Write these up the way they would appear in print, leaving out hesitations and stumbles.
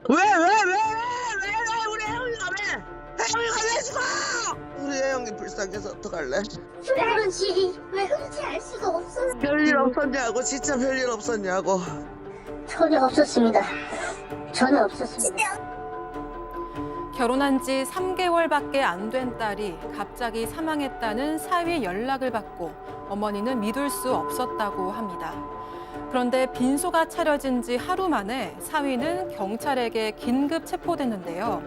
우리 혜영이가 왜? 혜영이가 왜 죽어? 우리 혜영이 불쌍해서 어떡할래? 그런지 왜 그런지 알 수가 없어요. 별일 없었냐고, 진짜 별일 없었냐고. 전혀 없었습니다. 전혀 없었습니다. 결혼한 지 3개월밖에 안 된 딸이 갑자기 사망했다는 사위의 연락을 받고 어머니는 믿을 수 없었다고 합니다. 그런데 빈소가 차려진 지 하루 만에 사위는 경찰에게 긴급 체포됐는데요.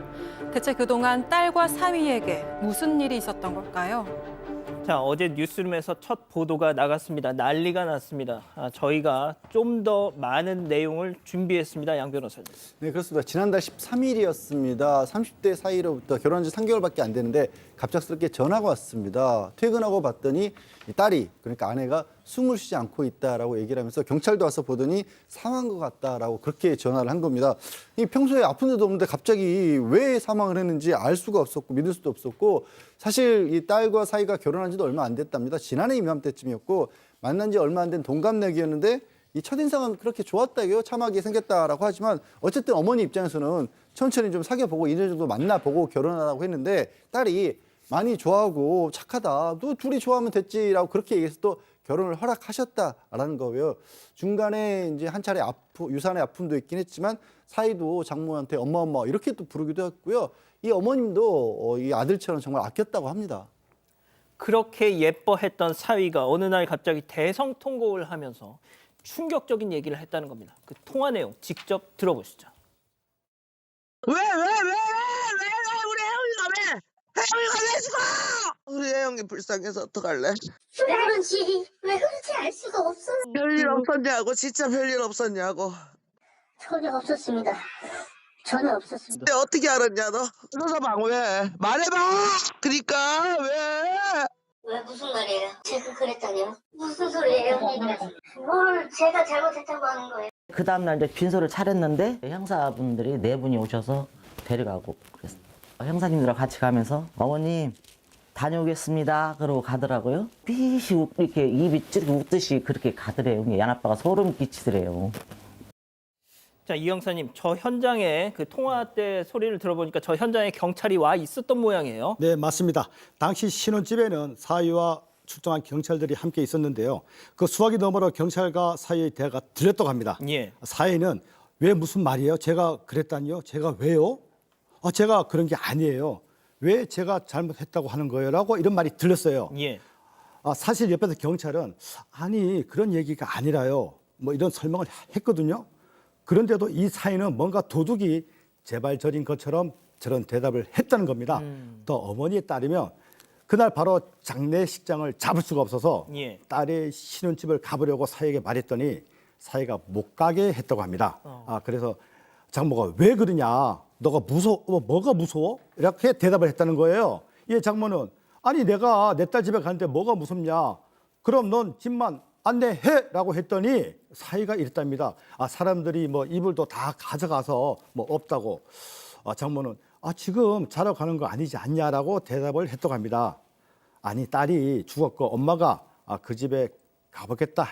대체 그동안 딸과 사위에게 무슨 일이 있었던 걸까요? 자, 어제 뉴스룸에서 첫 보도가 나갔습니다. 난리가 났습니다. 저희가 좀 더 많은 내용을 준비했습니다. 양 변호사님. 네, 그렇습니다. 지난달 13일이었습니다. 30대 사이로부터 결혼한 지 3개월밖에 안 되는데 갑작스럽게 전화가 왔습니다. 퇴근하고 봤더니 이 딸이, 그러니까 아내가 숨을 쉬지 않고 있다라고 얘기를 하면서 경찰도 와서 보더니 사망한 것 같다라고 그렇게 전화를 한 겁니다. 이 평소에 아픈 데도 없는데 갑자기 왜 사망을 했는지 알 수가 없었고 믿을 수도 없었고, 사실 이 딸과 사이가 결혼한 지도 얼마 안 됐답니다. 지난해 이맘때쯤이었고 만난 지 얼마 안 된 동갑내기였는데 이 첫인상은 그렇게 좋았다고요. 참하게 생겼다라고 하지만 어쨌든 어머니 입장에서는 천천히 좀 사귀어보고 2년 정도 만나보고 결혼하라고 했는데 딸이 많이 좋아하고 착하다. 또 둘이 좋아하면 됐지라고 그렇게 얘기해서 또 결혼을 허락하셨다라는 거고요. 중간에 이제 한 차례 유산의 아픔도 있긴 했지만 사이도 장모한테 엄마 이렇게 또 부르기도 했고요. 이 어머님도 이 아들처럼 정말 아꼈다고 합니다. 그렇게 예뻐했던 사위가 어느 날 갑자기 대성통곡을 하면서 충격적인 얘기를 했다는 겁니다. 그 통화 내용 직접 들어보시죠. 우리 혜영이가 왜? 혜영이가 왜 죽어? 우리 혜영이 불쌍해서 어떡할래? 왜 그런지 알 수가 없어요. 별일 없었냐고, 진짜 별일 없었냐고. 전혀 없었습니다. 전혀 없었습니다. 근데 어떻게 알았냐 너? 서서방 왜? 말해봐. 그러니까 왜? 왜 무슨 말이에요? 제가 그랬다니요? 무슨 소리예요? 뭘 제가 잘못했다고 하는 거예요? 그 다음날 이제 빈소를 차렸는데 형사분들이 네 분이 오셔서 데려가고 그랬어요. 형사님들하고 같이 가면서 어머님 다녀오겠습니다 그러고 가더라고요. 삐시 이렇게 입이 ጭ르 웃듯이 그렇게 가더래요. 얀 아빠가 소름 끼치더래요. 자, 이 형사님, 저 현장에 그 통화 때 소리를 들어보니까 저 현장에 경찰이 와 있었던 모양이에요. 네, 맞습니다. 당시 신혼집에는 사위와 출동한 경찰들이 함께 있었는데요. 그 수화기 너머로 경찰과 사위의 대화가 들렸다고 합니다. 예. 사위는 왜 무슨 말이에요? 제가 그랬다니요? 제가 왜요? 제가 그런 게 아니에요. 왜 제가 잘못했다고 하는 거예요? 라고 이런 말이 들렸어요. 예. 사실 옆에서 경찰은 아니 그런 얘기가 아니라요. 뭐 이런 설명을 했거든요. 그런데도 이 사위는 뭔가 도둑이 제발 저린 것처럼 저런 대답을 했다는 겁니다. 또 어머니에 따르면 그날 바로 장례식장을 잡을 수가 없어서 예. 딸의 신혼집을 가보려고 사위에게 말했더니 사위가 못 가게 했다고 합니다. 그래서 장모가 왜 그러냐? 너가 무서워? 뭐가 무서워? 이렇게 대답을 했다는 거예요. 이 장모는 아니 내가 내 딸 집에 가는데 뭐가 무섭냐? 그럼 넌 집만 안내해라고 했더니 사위가 이랬답니다. 사람들이 뭐 이불도 다 가져가서 뭐 없다고. 장모는 지금 자러 가는 거 아니지 않냐라고 대답을 했다고 합니다. 아니 딸이 죽었고 엄마가 그 집에 가보겠다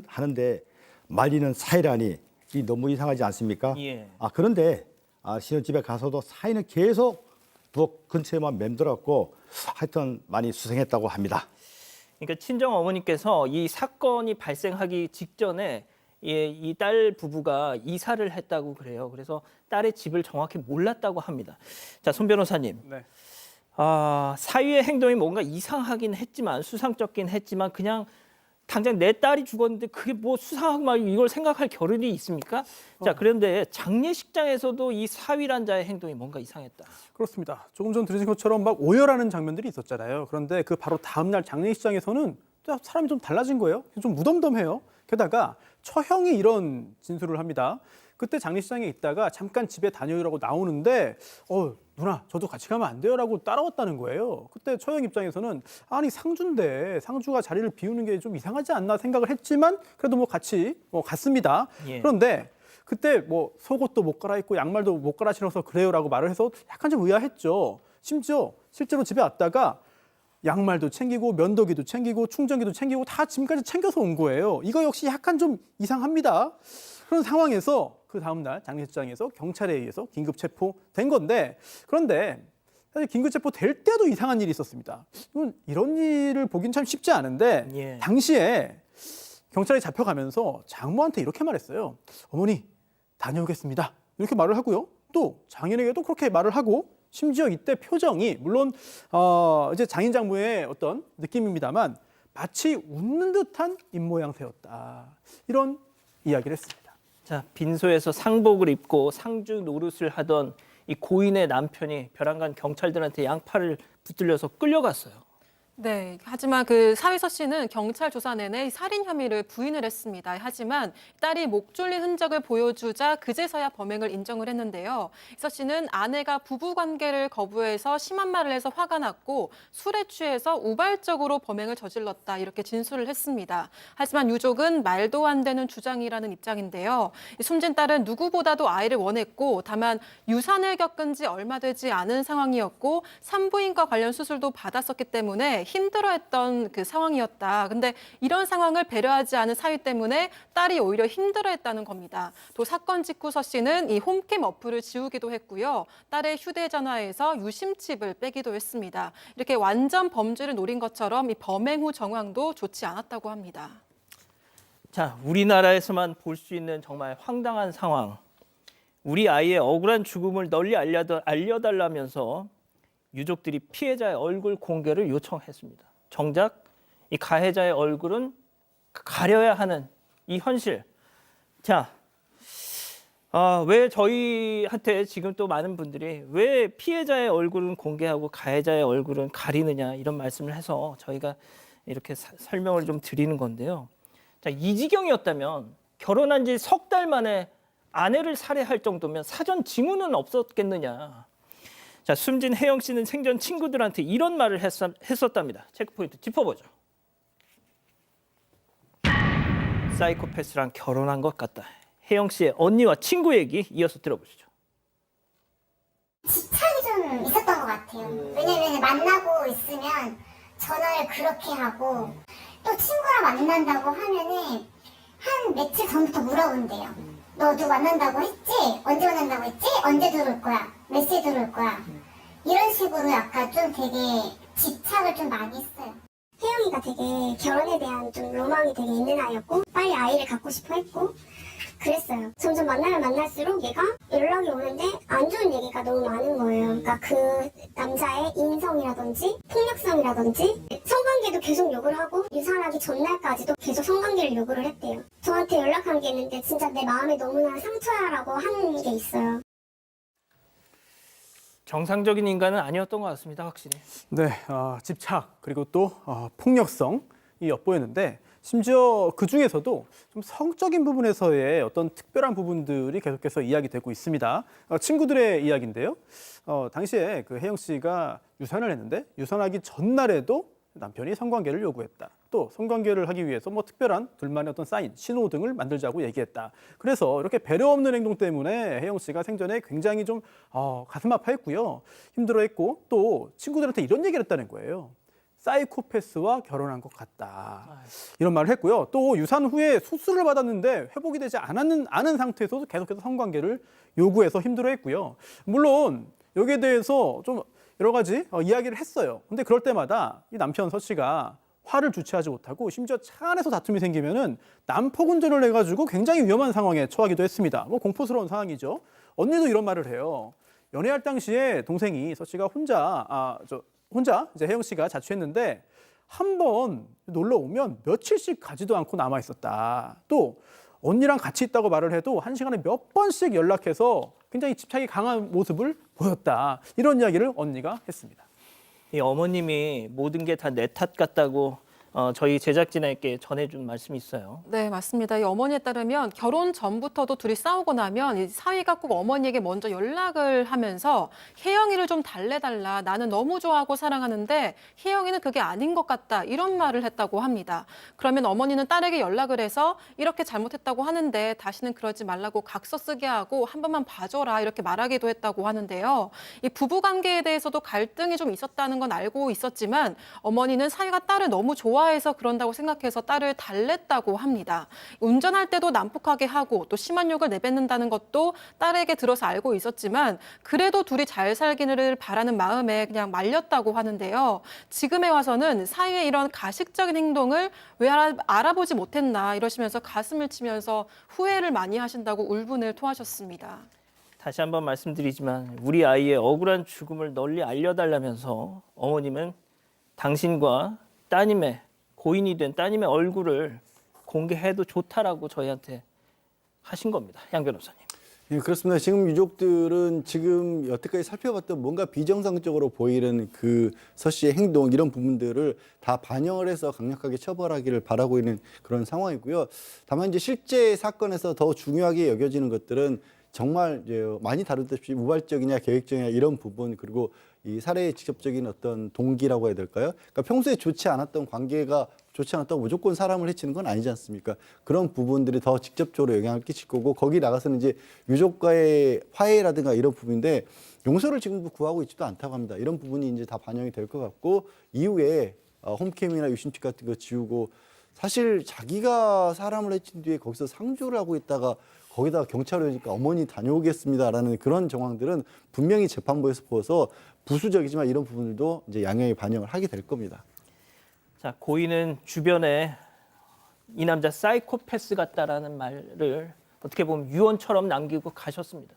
하는데 말리는 사위라니 이 너무 이상하지 않습니까? 예. 그런데 신혼집에 가서도 사위는 계속 부엌 근처에만 맴돌았고 하여튼 많이 수생했다고 합니다. 그러니까 친정 어머니께서 이 사건이 발생하기 직전에 이 딸 부부가 이사를 했다고 그래요. 그래서 딸의 집을 정확히 몰랐다고 합니다. 자, 손 변호사님. 네. 사위의 행동이 뭔가 이상하긴 했지만 수상쩍긴 했지만 그냥 당장 내 딸이 죽었는데 그게 뭐 수상하고 막 이걸 생각할 겨를이 있습니까? 자, 그런데 장례식장에서도 이 사위란 자의 행동이 뭔가 이상했다. 그렇습니다. 조금 전 들으신 것처럼 막 오열하는 장면들이 있었잖아요. 그런데 그 바로 다음 날 장례식장에서는 또 사람이 좀 달라진 거예요. 좀 무덤덤해요. 게다가 처형이 이런 진술을 합니다. 그때 장례식장에 있다가 잠깐 집에 다녀오라고 나오는데 누나 저도 같이 가면 안 돼요? 라고 따라왔다는 거예요. 그때 처형 입장에서는 아니 상주인데 상주가 자리를 비우는 게 좀 이상하지 않나 생각을 했지만 그래도 뭐 같이 갔습니다. 예. 그런데 그때 뭐 속옷도 못 갈아입고 양말도 못 갈아 신어서 그래요라고 말을 해서 약간 좀 의아했죠. 심지어 실제로 집에 왔다가 양말도 챙기고 면도기도 챙기고 충전기도 챙기고 다 짐까지 챙겨서 온 거예요. 이거 역시 약간 좀 이상합니다. 그런 상황에서 그 다음날 장례식장에서 경찰에 의해서 긴급 체포된 건데, 그런데 사실 긴급 체포될 때도 이상한 일이 있었습니다. 이런 일을 보긴 참 쉽지 않은데 예. 당시에 경찰에 잡혀가면서 장모한테 이렇게 말했어요. 어머니 다녀오겠습니다. 이렇게 말을 하고요. 또 장인에게도 그렇게 말을 하고, 심지어 이때 표정이 물론 이제 장인 장모의 어떤 느낌입니다만 마치 웃는 듯한 입모양새였다. 이런 이야기를 했습니다. 자, 빈소에서 상복을 입고 상주 노릇을 하던 이 고인의 남편이 벼랑간 경찰들한테 양팔을 붙들려서 끌려갔어요. 네, 하지만 그 사위서 씨는 경찰 조사 내내 살인 혐의를 부인을 했습니다. 하지만 딸이 목 졸린 흔적을 보여주자 그제서야 범행을 인정을 했는데요. 서 씨는 아내가 부부 관계를 거부해서 심한 말을 해서 화가 났고 술에 취해서 우발적으로 범행을 저질렀다, 이렇게 진술을 했습니다. 하지만 유족은 말도 안 되는 주장이라는 입장인데요. 숨진 딸은 누구보다도 아이를 원했고 다만 유산을 겪은 지 얼마 되지 않은 상황이었고 산부인과 관련 수술도 받았었기 때문에 힘들어했던 그 상황이었다. 근데 이런 상황을 배려하지 않은 사위 때문에 딸이 오히려 힘들어했다는 겁니다. 또 사건 직후 서 씨는 이 홈캠 어플을 지우기도 했고요. 딸의 휴대전화에서 유심칩을 빼기도 했습니다. 이렇게 완전 범죄를 노린 것처럼 이 범행 후 정황도 좋지 않았다고 합니다. 자, 우리나라에서만 볼 수 있는 정말 황당한 상황. 우리 아이의 억울한 죽음을 널리 알려달라면서 유족들이 피해자의 얼굴 공개를 요청했습니다. 정작 이 가해자의 얼굴은 가려야 하는 이 현실. 자, 왜 저희한테 지금 또 많은 분들이 왜 피해자의 얼굴은 공개하고 가해자의 얼굴은 가리느냐, 이런 말씀을 해서 저희가 이렇게 설명을 좀 드리는 건데요. 자, 이 지경이었다면 결혼한 지 석 달 만에 아내를 살해할 정도면 사전 징후는 없었겠느냐. 자, 숨진 혜영 씨는 생전 친구들한테 이런 말을 했었답니다. 체크포인트 짚어보죠. 사이코패스랑 결혼한 것 같다. 혜영 씨의 언니와 친구 얘기 이어서 들어보시죠. 집착이 좀 있었던 것 같아요. 왜냐면 만나고 있으면 전화를 그렇게 하고 또 친구랑 만난다고 하면은 한 며칠 전부터 물어본대요. 너 누구 만난다고 했지? 언제 만난다고 했지? 언제 들어올 거야? 몇 시에 들어올 거야? 이런 식으로 약간 좀 되게 집착을 좀 많이 했어요. 혜영이가 되게 결혼에 대한 좀 로망이 되게 있는 아이였고 빨리 아이를 갖고 싶어 했고 그랬어요. 점점 만나면 만날수록 얘가 연락이 오는데 안 좋은 얘기가 너무 많은 거예요. 그러니까 그 남자의 인성이라든지 폭력성이라든지 성관계도 계속 욕을 하고 유산하기 전날까지도 계속 성관계를 요구를 했대요. 저한테 연락한 게 있는데 진짜 내 마음에 너무나 상처야라고 하는 게 있어요. 정상적인 인간은 아니었던 것 같습니다, 확실히. 네, 집착 그리고 또 폭력성이 엿보였는데 심지어 그 중에서도 좀 성적인 부분에서의 어떤 특별한 부분들이 계속해서 이야기되고 있습니다. 친구들의 이야기인데요. 당시에 그 혜영 씨가 유산을 했는데 유산하기 전날에도 남편이 성관계를 요구했다. 또 성관계를 하기 위해서 뭐 특별한 둘만의 어떤 사인, 신호등을 만들자고 얘기했다. 그래서 이렇게 배려 없는 행동 때문에 혜영 씨가 생전에 굉장히 좀 가슴 아파했고요. 힘들어했고 또 친구들한테 이런 얘기를 했다는 거예요. 사이코패스와 결혼한 것 같다. 이런 말을 했고요. 또 유산 후에 수술을 받았는데 회복이 되지 않은 상태에서도 계속해서 성관계를 요구해서 힘들어했고요. 물론 여기에 대해서 좀 여러 가지 이야기를 했어요. 근데 그럴 때마다 이 남편 서 씨가 화를 주체하지 못하고 심지어 차 안에서 다툼이 생기면은 난폭 운전을 해가지고 굉장히 위험한 상황에 처하기도 했습니다. 뭐 공포스러운 상황이죠. 언니도 이런 말을 해요. 연애할 당시에 동생이 서 씨가 혼자 이제 혜영 씨가 자취했는데 한 번 놀러 오면 며칠씩 가지도 않고 남아 있었다. 또 언니랑 같이 있다고 말을 해도 한 시간에 몇 번씩 연락해서 굉장히 집착이 강한 모습을 보였다. 이런 이야기를 언니가 했습니다. 이 어머님이 모든 게 다 내 탓 같다고 저희 제작진에게 전해준 말씀이 있어요. 네, 맞습니다. 이 어머니에 따르면 결혼 전부터도 둘이 싸우고 나면 이 사위가 꼭 어머니에게 먼저 연락을 하면서 혜영이를 좀 달래달라. 나는 너무 좋아하고 사랑하는데 혜영이는 그게 아닌 것 같다. 이런 말을 했다고 합니다. 그러면 어머니는 딸에게 연락을 해서 이렇게 잘못했다고 하는데 다시는 그러지 말라고 각서 쓰게 하고 한 번만 봐줘라. 이렇게 말하기도 했다고 하는데요. 이 부부관계에 대해서도 갈등이 좀 있었다는 건 알고 있었지만 어머니는 사위가 딸을 너무 좋아 좋아해서 그런다고 생각해서 딸을 달랬다고 합니다. 운전할 때도 난폭하게 하고 또 심한 욕을 내뱉는다는 것도 딸에게 들어서 알고 있었지만 그래도 둘이 잘 살기를 바라는 마음에 그냥 말렸다고 하는데요. 지금에 와서는 사위의 이런 가식적인 행동을 왜 알아보지 못했나 이러시면서 가슴을 치면서 후회를 많이 하신다고 울분을 토하셨습니다. 다시 한번 말씀드리지만 우리 아이의 억울한 죽음을 널리 알려달라면서 어머님은 당신과 따님의 고인이 된 따님의 얼굴을 공개해도 좋다라고 저희한테 하신 겁니다. 양 변호사님. 예, 그렇습니다. 지금 유족들은 지금 여태까지 살펴봤던 뭔가 비정상적으로 보이는 그 서 씨의 행동 이런 부분들을 다 반영을 해서 강력하게 처벌하기를 바라고 있는 그런 상황이고요. 다만 이제 실제 사건에서 더 중요하게 여겨지는 것들은 정말 이제 많이 다루듯이 우발적이냐 계획적이냐 이런 부분 그리고 이 살해의 직접적인 어떤 동기라고 해야 될까요? 그러니까 평소에 좋지 않았던 관계가 좋지 않았다고 무조건 사람을 해치는 건 아니지 않습니까? 그런 부분들이 더 직접적으로 영향을 끼칠 거고 거기 나가서는 이제 유족과의 화해라든가 이런 부분인데 용서를 지금도 구하고 있지도 않다고 합니다. 이런 부분이 이제 다 반영이 될 것 같고 이후에 홈캠이나 유심칩 같은 거 지우고 사실 자기가 사람을 해친 뒤에 거기서 상주를 하고 있다가 거기다가 경찰에 오니까 어머니 다녀오겠습니다라는 그런 정황들은 분명히 재판부에서 보아서 부수적이지만 이런 부분들도 이제 양형에 반영을 하게 될 겁니다. 자, 고인은 주변에 이 남자 사이코패스 같다라는 말을 어떻게 보면 유언처럼 남기고 가셨습니다.